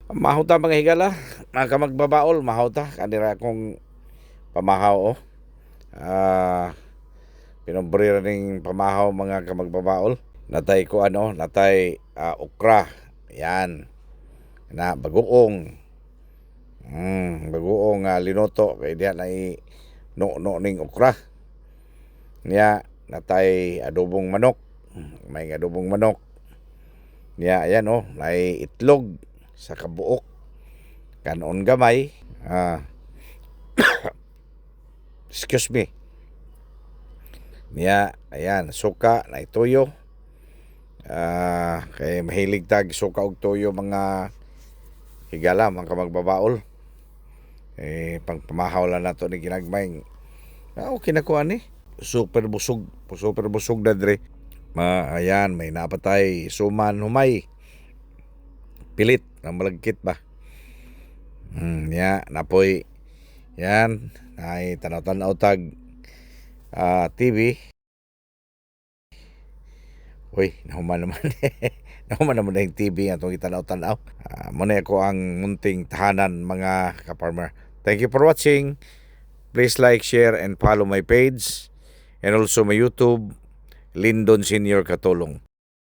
Mahuta mga higala, mga kamagbabaol, mahuta. Kanira akong pamahaw, oh. Ah, Pinobrira ning pamahaw mga kamagbabaol. Natay ko natay okra. Yan. Na bagoong. Bagoong linoto kay diha na no ning okra. Niya natay adobong manok. May adobong manok. Niya ayan may itlog sa kabuok. Kanon gamay. Excuse me. Niya, ayan, suka na ituyo. Kay mahilig tag suka og tuyo mga higala, mga kamagbabaol. Pangpamahaw lang nato ni ginagmay. Okay na ko ani. Super busog na dre. Ayan, may napatay suman humay. Pilit na malagkit ba. Napoy. Yan, ay tanaw-tanaw tag TV. Uy, nahuman naman. Nahuman naman na yung TV nga itong itanaw-tanaw. Muna ako ang munting tahanan mga ka-farmer. Thank you for watching. Please like, share, and follow my page. And also my YouTube, Lindon Senior Katulong.